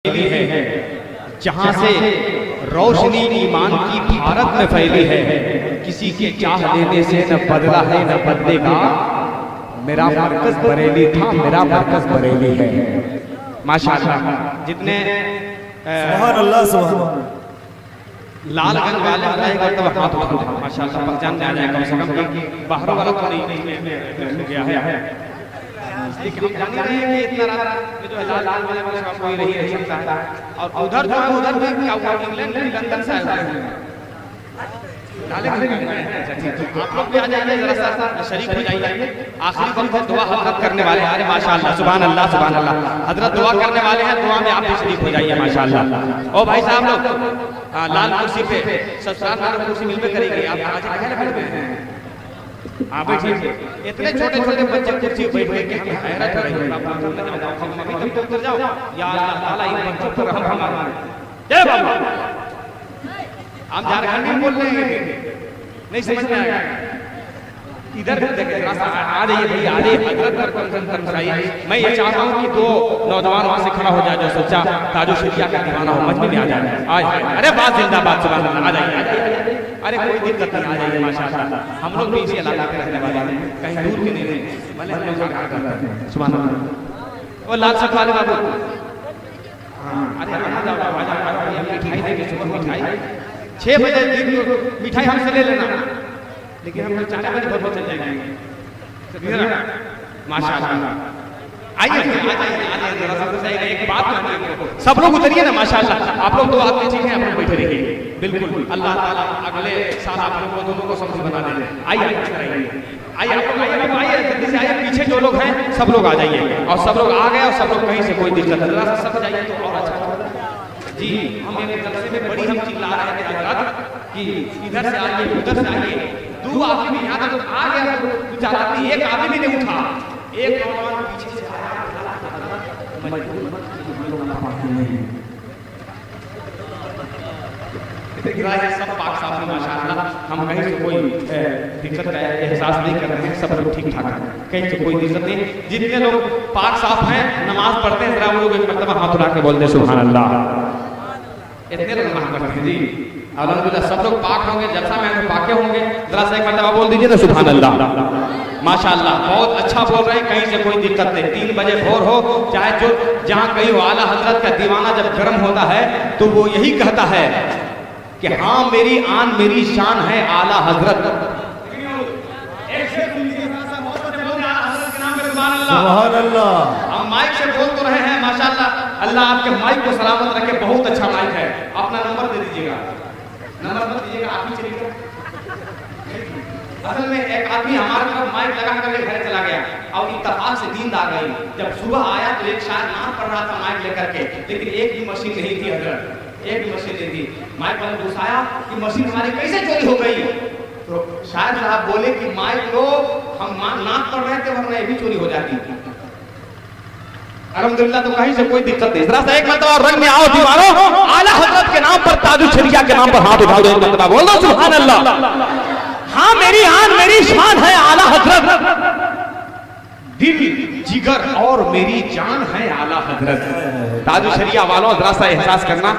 है जहां से रोशनी ईमान की भारत में फैली है। किसी के चाह लेने से न बदला है न बदलेगा। मेरा मरकज बरेली था, मेरा मरकज बरेली है। माशाअल्लाह। जितने सुभान अल्लाह सुभान लालगंज वाले मतलब हाथ उठाओ माशाअल्लाह, पहचान में आ जाए कम से कम। बाहरों वाला तो नहीं गया है, लेकिन हम जान रहे हैं कि इतना रात जो है लाल वाले का कोई नहीं रह सकता है। और उधर जो है उधर भी क्या हुआ, इंग्लैंड लंदन से आए हुए हैं। आप लोग भी आ जाइए, जरा सा शरीक हो जाइए। आखिरी वक्त है, दुआ हजरत करने वाले हैं। माशाअल्लाह सुभान अल्लाह सुभान अल्लाह। हजरत दुआ करने वाले हैं, दुआ में आप भी शरीक हो जाइए माशाअल्लाह। ओ भाई साहब लोग लाल कुर्सी पे ससुराल वाली कुर्सी मिल में करेगी, आप आज कहे बैठे हैं। हाँ बैठिए। इतने छोटे छोटे बच्चे कुर्सी बैठ गए कि हमें हैरत हो रही है। कभी तो उतर जाओ या अल्लाह ताला इन बच्चों पर रहम फरमा। जय बाबा। हम झारखंड में बोल रहे हैं, नहीं समझ में आएगा। इधर रास्ता आ जाइए भाई, आ जाइए हजरत पर। मैं ये चाहता हूँ कि दो नौजवान वहां से खड़ा हो जाए जो सच्चा ताजो शरिया का दीवाना हो, मजमे में आ जाए। आज अरे बात जिंदाबाद सुभान अल्लाह। आ जाइए, अरे कोई दिक्कत नहीं, आ जाइए माशाअल्लाह। हम लोग भी इसी इलाके के रहने वाले हैं, कहीं दूर के नहीं हैं, भले हम लोग काम करते हैं सुभान अल्लाह। वो लाल सख वाले बाबू, अरे आ जाओ, मिठाई देंगे सुबह मिठाई 6 बजे दिन मिठाई हमसे ले लेना, लेकिन हम 4 बजे घर चल जाएंगे माशाअल्लाह। आइए जरा सा एक बात मानिए, सब लोग उतरिए ना माशाअल्लाह। आप लोग तो आते ठीक है, आप लोग बैठे रहिए बिल्कुल। अल्लाह ताला अगले साल आप लोगों को दोनों को समझ बना दे। आइए आइए आप लोग आइए, जल्दी से आइए। पीछे जो लोग हैं सब लोग आ जाइए, और सब लोग आ गए और सब लोग कहीं से कोई दिक्कत नहीं, जरा सा सब जाइए तो और अच्छा जी। हम एक जलसे में बड़ी हम चिल्ला रहे थे हजरत कि इधर से आइए उधर से आइए। 2 आदमी भी यहाँ तक आ गया, 2-4 आदमी, एक आदमी भी नहीं उठा। एक नौजवान पीछे से आया, सब पाक साफ है माशाअल्लाह। हम कहीं से कोई दिक्कत का एहसास नहीं कर रहे हैं, सब लोग ठीक ठाक हैं, कहीं से कोई दिक्कत नहीं। जितने लोग पाक साफ हैं, नमाज पढ़ते हैं, जरा वो लोग एक मर्तबा हाथ उठा के बोल दे सुभान अल्लाह। इतने लोग नमाज पढ़ते हैं जी अल्हम्दुलिल्लाह। सब लोग पाक होंगे, जलसा में तो पाके होंगे, जरा सा एक मर्तबा बोल दीजिए ना सुभान अल्लाह माशाअल्लाह। बहुत अच्छा बोल रहे हैं, कहीं से कोई दिक्कत नहीं। 3 बजे भोर हो चाहे जो जहाँ कहीं हो, आला हजरत का दीवाना जब गर्म होता है तो वो यही कहता है कि हाँ मेरी आन मेरी शान है आला हजरत। सुभान अल्लाह। हम माइक से बोल तो रहे हैं माशाअल्लाह। अल्लाह आपके माइक को सलामत रखे, बहुत अच्छा माइक है। अपना नंबर दे दीजिएगा, नंबर मत दीजिएगा, आप ही चलिए। असल में एक आदमी हमारे तरफ माइक लगा करके घर चला गया और इत्तेफाक से नींद आ गई। जब सुबह आया तो एक शायद नाम पढ़ रहा था माइक लेकर के, लेकिन एक भी मशीन नहीं थी हजरत, एक भी मशीन नहीं थी। माइक वाले गुस्साया कि मशीन हमारी कैसे चोरी हो गई। तो शायद साहब बोले कि माइक लो, हम नाक पढ़ रहे थे वरना ये भी चोरी हो जाती। अल्हम्दुलिल्लाह तो कहीं से कोई दिक्कत नहीं। जरा सा एक मर्तबा रंग में आओ दीवारों, आला हजरत के नाम पर ताजु शरिया के नाम पर हाथ उठाओ, एक मर्तबा बोल दो सुभान अल्लाह। हाँ मेरी आन मेरी शान है आला हजरत, दिल जिगर और मेरी जान है आला हजरत। ताजु शरिया वालों जरा सा एहसास करना,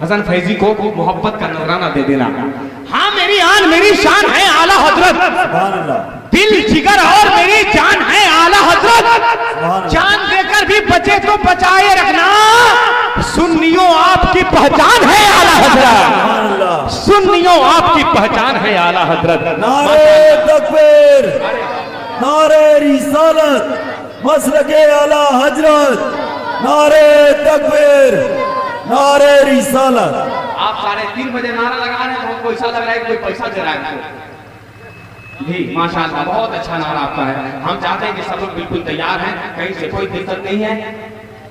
हसन फैजी को मोहब्बत का नजराना दे देना। हाँ मेरी आन मेरी शान है आला हजरत, सुभान अल्लाह। दिल जिगर और मेरी जान है आला हजरत। जान देकर भी बचे तो बचाए रखना, सुन्नियों आपकी पहचान है आला हजरत, सुन्नियों आपकी पहचान है आला हजरत। नारे तकबीर, नारे रिसालत, मसलके आला हजरत, नारे तकबीर, नारे रिसालत। आप 3:30 बजे नारा लगा रहे हैं तो हमको ऐसा लग रहा है कोई पैसा दे रहा है जी माशाअल्लाह। बहुत अच्छा नारा आपका है। हम चाहते हैं कि सब लोग बिल्कुल तैयार हैं, कहीं से कोई दिक्कत नहीं है।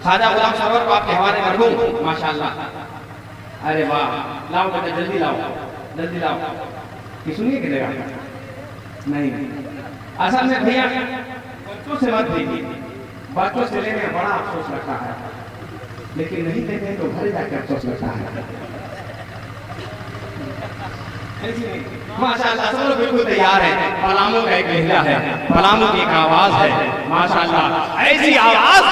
ख्वाजा गुलाम सरवर को आपके हवाले कर दूं माशाअल्लाह। अरे वाह, लाओ बेटा जल्दी लाओ, जल्दी लाओ। कि सुनिए किधर नहीं, असल में भैया बच्चों से मत देखिए, बच्चों से लेने में बड़ा अफसोस लगता है, लेकिन नहीं देते तो घर जाकर अफसोस लगता है। माशाअल्लाह सब लोग बिल्कुल तैयार है। पलामू का एक लहजा है, पलामू की एक आवाज है माशाअल्लाह, ऐसी आवाज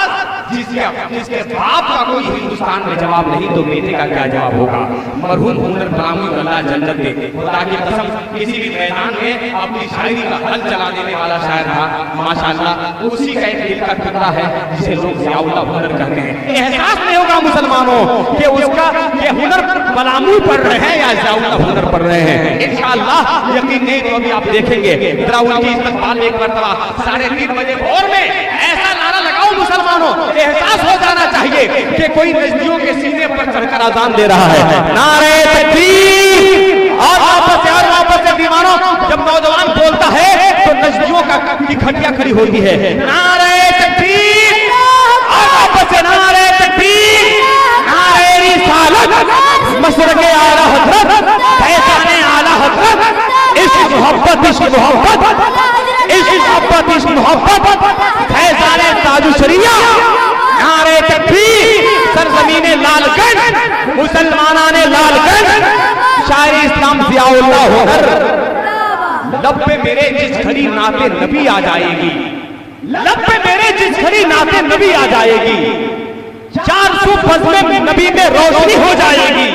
जिसके बाप का कोई हिंदुस्तान में जवाब नहीं तो बेटे का क्या जवाब होगा। मरहूम हुनर पलामू अल्लाह जन्नत दे, खुदा की कसम किसी भी मैदान में अपनी शायरी का हल चला देने वाला शायर था माशाअल्लाह। उसी का एक दिल का टुकड़ा है जिसे लोग ज़ियाउल्लाह हुनर कहते हैं। एहसास नहीं होगा मुसलमानों कि उसका ये हुनर पलामू पढ़ रहे हैं या ज़ियाउल्लाह हुनर पढ़ रहे हैं। इंशाअल्लाह यकीन नहीं तो अभी आप देखेंगे। जरा उनकी इस्तकबाल में एक मरतबा 3:30 बजे भोर में ऐसा नारा लगाओ मुसलमानों, एहसास हो जाना चाहिए कि कोई नजदियों के सीने पर चढ़कर अजान दे रहा है। नारे तकबीर। और वापस से दीवानों, जब नौजवान बोलता है तो नजदियों की खटिया खड़ी होती है। नारे तकबीर। और वापस से नारे तकबीर, नारे रिसालत, मशरक़े आला हज़रत, फैज़ाने आला हज़रत, इश्क मोहब्बत, इश्क मोहब्बत, इश्क मोहब्बत, इश्क मोहब्बत, फैज़ाने ताजु शरिया। नारे तकबीर। सरज़मीने लालगंज, मुसलमानाने लालगंज, शायर इस्लाम ज़ियाउल्लाह हुनर। लब पे मेरे जिस घड़ी नाते नबी आ जाएगी, लब पे मेरे जिस घड़ी नाते नबी आ जाएगी, 400 फज़्ल में नबी में रोशनी हो जाएगी।